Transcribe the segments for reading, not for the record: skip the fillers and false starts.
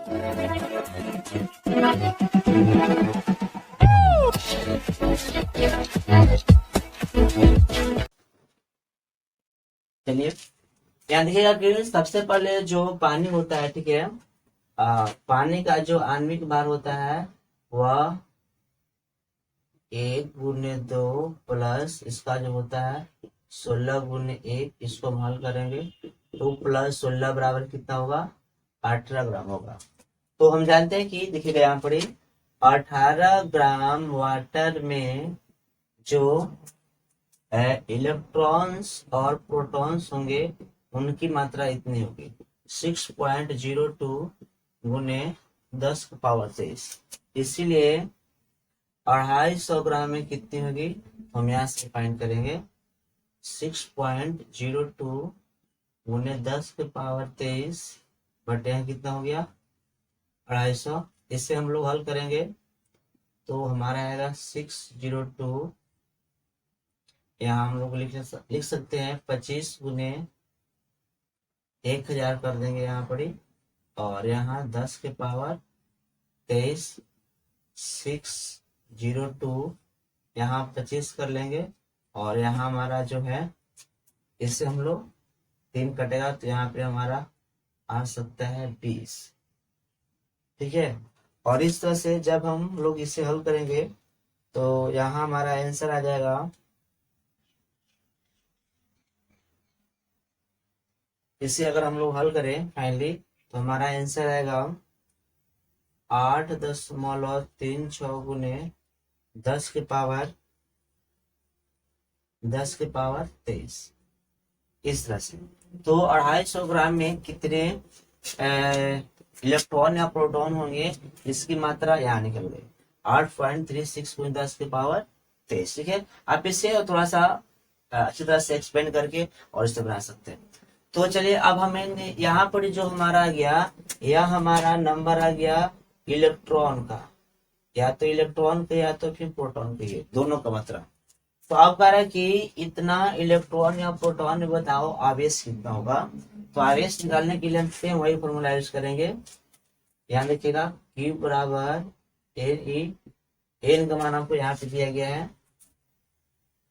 चलिए यहाँ देखिएगा कि सबसे पहले जो पानी होता है, ठीक है, पानी का जो आणविक भार होता है वह 1/2 प्लस इसका जो होता है 16/1, इसको हम हल करेंगे। 2 + 16 बराबर कितना होगा? 18 ग्राम होगा। तो हम जानते हैं कि देखिएगा यहाँ पर 18 ग्राम वाटर में जो इलेक्ट्रॉन्स और प्रोटॉन्स होंगे उनकी मात्रा इतनी होगी 6.02 गुने 10⁻23। इसीलिए 250 ग्राम में कितनी होगी हम यहाँ से फाइंड करेंगे। 6.02 गुने 10⁻23 बटे यहाँ कितना हो गया 250। इससे हम लोग हल करेंगे तो हमारा आएगा 602, यहाँ हम लोग लिख सकते हैं 25 गुने 1000 कर देंगे यहाँ पर ही, और यहाँ 10⁻23 602 यहाँ 25 कर लेंगे, और यहाँ हमारा जो है इससे हम लोग 3 कटेगा तो यहाँ पे हमारा आ सकता है 20। ठीक है, और इस तरह से जब हम लोग इसे हल करेंगे तो यहाँ हमारा आंसर आ जाएगा इसे अगर हम लोग हल करें फाइनली तो हमारा आंसर आएगा 8.36 गुने 10⁻23 इस तरह से। तो 250 ग्राम में कितने इलेक्ट्रॉन या प्रोटॉन होंगे इसकी मात्रा यहाँ निकल गई 8.36 गुने 10⁻23। ठीक है, आप इसे थोड़ा सा अच्छी तरह से एक्सपेंड करके और इसे बना सकते हैं। तो चलिए अब हमें यहाँ पर जो हमारा आ गया, यह हमारा नंबर आ गया इलेक्ट्रॉन का, या तो इलेक्ट्रॉन का या तो फिर प्रोटॉन का, ये दोनों का मात्रा। तो आप कह रहे हैं कि इतना इलेक्ट्रॉन या प्रोटॉन में बताओ आवेश कितना होगा। तो आवेश निकालने के लिए हम वही फॉर्मूला यूज करेंगे। यहाँ देखिएगा Q बराबर N का मान आपको यहाँ पे दिया गया है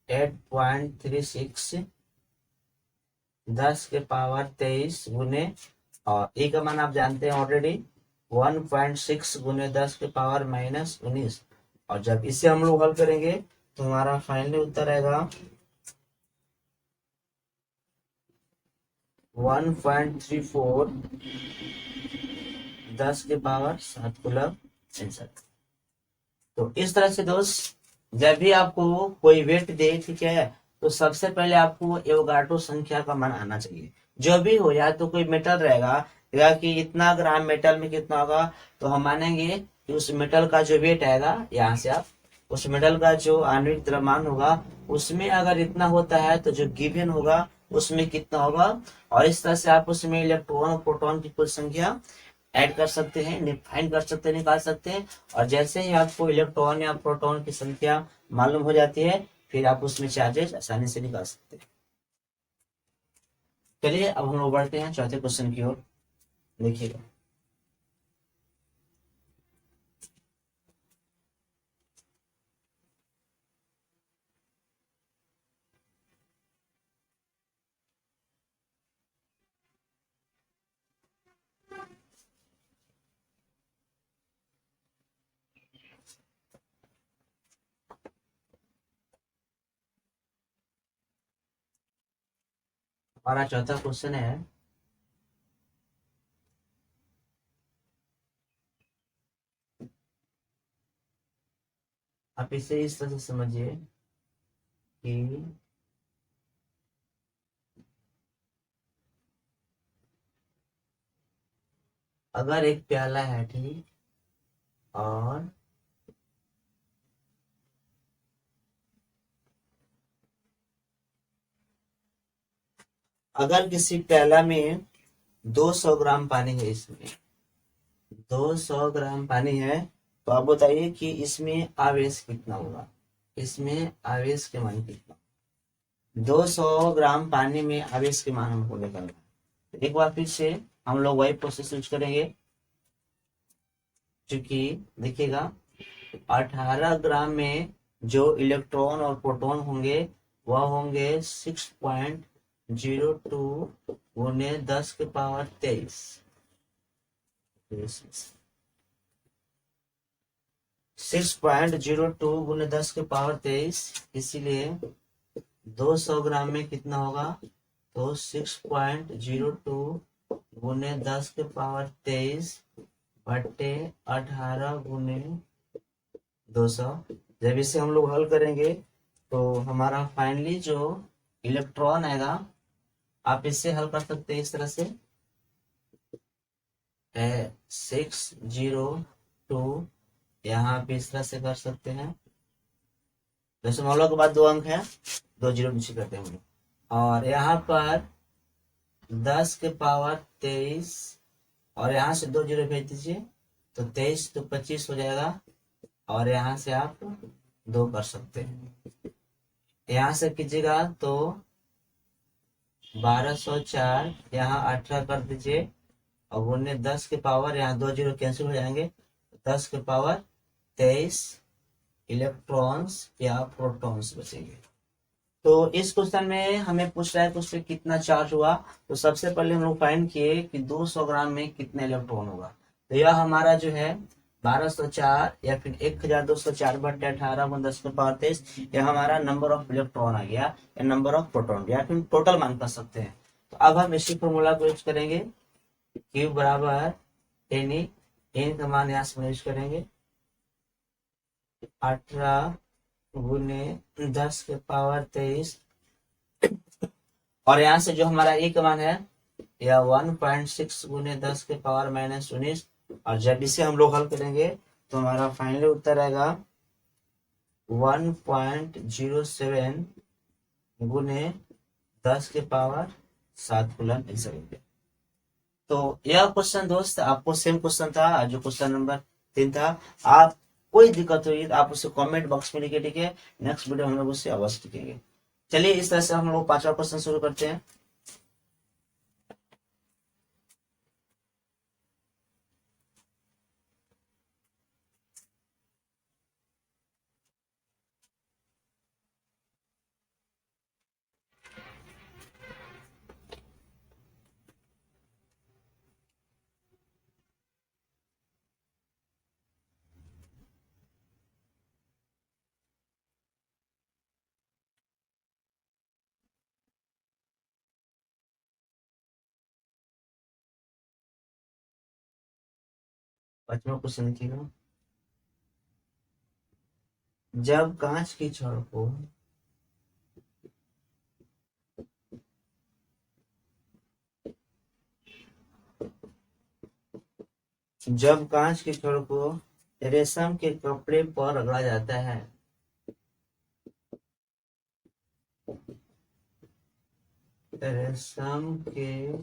8.36 10⁻23 गुने, और E का मान आप जानते हैं ऑलरेडी 1.6 गुने 10⁻−19। और जब इसे हम लोग हल करेंगे तो हमारा फाइनली उत्तर आएगा 1.34 10⁻7 कूलम आंसर। तो इस तरह से दोस्त जब भी आपको कोई वेट दे, ठीक है, तो सबसे पहले आपको एवोगाड्रो संख्या का मान आना चाहिए। जो भी हो, या तो कोई मेटल रहेगा कि इतना ग्राम मेटल में कितना होगा, तो हम मानेंगे कि उस मेटल का जो वेट आएगा, यहाँ से आप उस मेटल का जो आणविक द्रव्यमान होगा उसमें अगर इतना होता है तो जो गिवन होगा उसमें कितना होगा, और इस तरह से आप उसमें इलेक्ट्रॉन और प्रोटॉन की कुल संख्या ऐड कर सकते हैं, फाइंड कर सकते हैं, निकाल सकते हैं। और जैसे ही आपको इलेक्ट्रॉन या प्रोटॉन की संख्या मालूम हो जाती है फिर आप उसमें चार्जेस आसानी से निकाल सकते हैं। चलिए अब हम लोग बढ़ते हैं चौथे क्वेश्चन की ओर। देखिएगा हमारा चौथा क्वेश्चन है, आप इसे इस तरह से समझिए कि अगर एक प्याला है, ठीक, और अगर किसी प्याला में 200 ग्राम पानी है, इसमें 200 ग्राम पानी है, तो आप बताइए कि इसमें आवेश कितना होगा, इसमें आवेश के मान कितना। 200 ग्राम पानी में आवेश के मान हमको निकालना है। एक बार फिर से हम लोग वही प्रोसेस यूज करेंगे। क्योंकि देखिएगा 18 ग्राम में जो इलेक्ट्रॉन और प्रोटॉन होंगे वह होंगे 6.02 गुने 10 के पावर 23। 6.02 गुने 10 के पावर 23, इसीलिए 200 ग्राम में कितना होगा, तो 6.02 गुने 10 के पावर 23 बट्टे 18 गुने 200। जब इसे हम लोग हल करेंगे तो हमारा फाइनली जो इलेक्ट्रॉन आएगा, आप इससे हल कर सकते हैं इस तरह से, 602, यहाँ पे इस तरह से कर सकते हैं। दशमलव के बाद 2 अंक है, 2 जीरो नीचे करते हैं हम लोग, और यहाँ पर 10 के पावर 23 और यहाँ से 2 जीरो भेज दीजिए, तो 23 तो 25 हो जाएगा, और यहाँ से आप 2 कर सकते हैं। यहाँ से कीजिएगा तो 1204, यहाँ 18 कर दीजिए, और गुने 10 के पावर, यहाँ 2 जीरो कैंसिल हो जाएंगे, 10 के पावर 23 इलेक्ट्रॉन्स या प्रोटॉन्स बचेंगे। तो इस क्वेश्चन में हमें पूछ रहा है कि उस पर कितना चार्ज हुआ। तो सबसे पहले हम लोग फाइंड किए कि 200 ग्राम में कितने इलेक्ट्रॉन होगा। तो यह हमारा जो है 1204 या फिर 1204 बटे 18 गुने 10 के पावर 23, यह हमारा नंबर ऑफ इलेक्ट्रॉन आ गया, या नंबर ऑफ प्रोटॉन, या फिर टोटल मान कर सकते हैं। तो अब हम इसी फॉर्मूला को यूज करेंगे, Q बराबर एन का मान यहाँ से यूज करेंगे, 18 गुने 10 के पावर 23, और यहाँ से जो हमारा ए का मान है यह 1.6 गुने 10 के पावर-19, और जब इसे हम लोग हल करेंगे तो हमारा फाइनली उत्तर आएगा 1.07 गुने 10 के पावर 7 कूलम आंसर। तो यह क्वेश्चन दोस्त आपको सेम क्वेश्चन था जो क्वेश्चन नंबर 3 था। आप कोई दिक्कत हुई तो आप उसे कमेंट बॉक्स में लिखे, ठीक है। नेक्स्ट वीडियो हम लोग उससे अवश्य लिखेंगे। चलिए इस तरह से हम लोग 5वां क्वेश्चन शुरू करते हैं। पांचवा क्वेश्चन लिखिएगा, जब कांच की छड़ को रेशम के कपड़े पर रगड़ा जाता है, रेशम के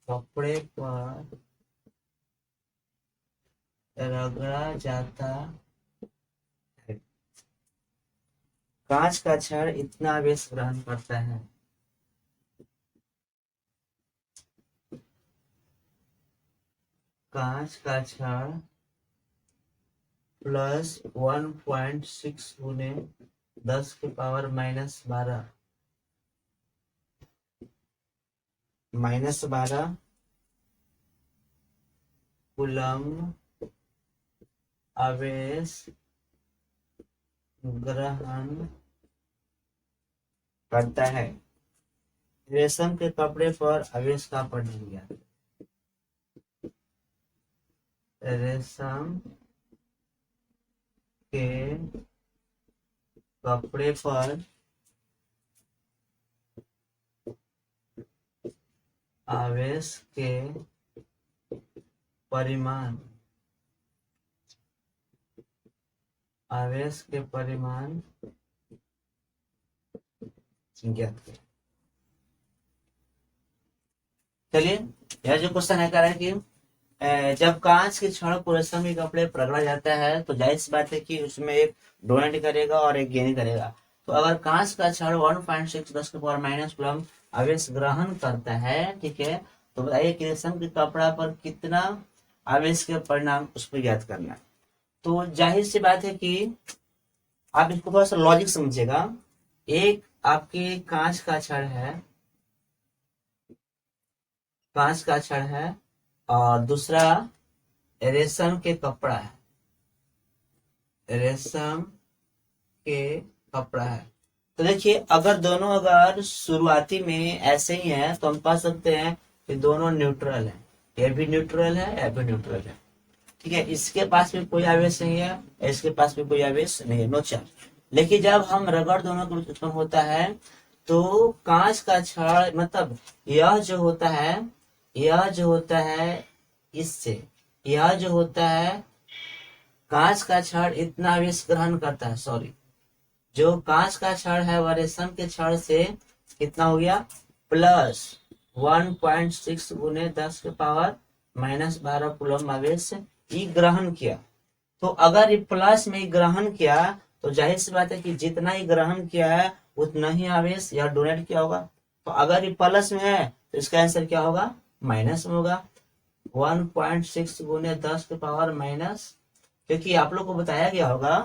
कपड़े पर रगड़ा जाता है, कांच का छड़ इतना आवेश ग्रहण करता है, कांच का छड़ प्लस 1.6 गुने 10 के पावर-12 कूलम आवेश ग्रहण करता है। रेशम के कपड़े पर आवेश का पढ़ लिया, रेशम के कपड़े पर आवेश के परिमाण, ज्ञात करें। चलिए यह जो क्वेश्चन है कह रहा है कि जब कांच के छड़ को रेशम के कपड़े पर रगड़ा जाता है तो जाहिर सी बात है कि उसमें एक डोनेट करेगा और एक गेन करेगा। तो अगर कांच का छड़ 1.6 10 के पावर- कूलम आवेश ग्रहण करता है, ठीक है, तो बताइए कि रेशम के कपड़ा पर कितना आवेश के परिणाम उसको याद करना है। तो जाहिर सी बात है कि आप इसको थोड़ा सा लॉजिक समझिएगा। एक आपके कांच का छड़ है, कांच का छड़ है, और दूसरा रेशम के कपड़ा है, रेशम के कपड़ा है। तो देखिए अगर दोनों अगर शुरुआती में ऐसे ही है तो हम कह सकते हैं कि दोनों न्यूट्रल है, ये भी न्यूट्रल है, ये भी न्यूट्रल है। ठीक है, इसके पास भी कोई आवेश नहीं है, इसके पास भी कोई आवेश नहीं है, नो चार्ज। लेकिन जब हम रगड़ दोनों के बीच उत्पन्न होता है तो कांच का छड़ मतलब यह जो होता है, यह जो होता है इससे, यह जो होता है कांच का छड़ इतना आवेश ग्रहण करता है, सॉरी, जो कांच का छड़ है वह रेशम के छड़ से कितना हो गया, प्लस 1.6 गुने 10 के पावर -12 कूलम आवेश ये ग्रहण किया। तो अगर ये प्लस में ग्रहण किया तो जाहिर सी बात है कि जितना ही ग्रहण किया है उतना ही आवेश यह डोनेट किया होगा। तो अगर ये प्लस में है तो इसका आंसर क्या होगा, माइनस में होगा। 1.6 गुने 10 के पावर माइनस, क्योंकि आप लोग को बताया गया होगा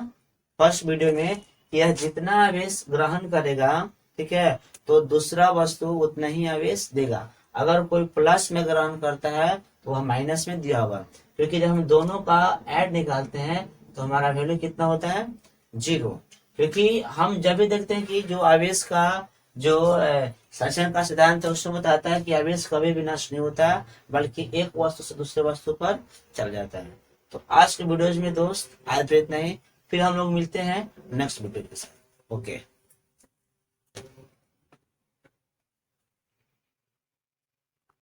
फर्स्ट वीडियो में कि यह जितना आवेश ग्रहण करेगा, ठीक है, तो दूसरा वस्तु उतना ही आवेश देगा। अगर कोई प्लस में ग्रहण करता है तो वह माइनस में दिया होगा, क्योंकि जब हम दोनों का ऐड निकालते हैं तो हमारा वैल्यू कितना होता है, 0। क्योंकि हम जब भी देखते हैं कि जो आवेश का जो संचरण का सिद्धांत है उसमें बताता है कि आवेश कभी भी नष्ट नहीं होता, बल्कि एक वस्तु से दूसरे वस्तु पर चल जाता है। तो आज के वीडियोज में दोस्त आज तो इतना ही, फिर हम लोग मिलते हैं नेक्स्ट वीडियो के साथ। ओके।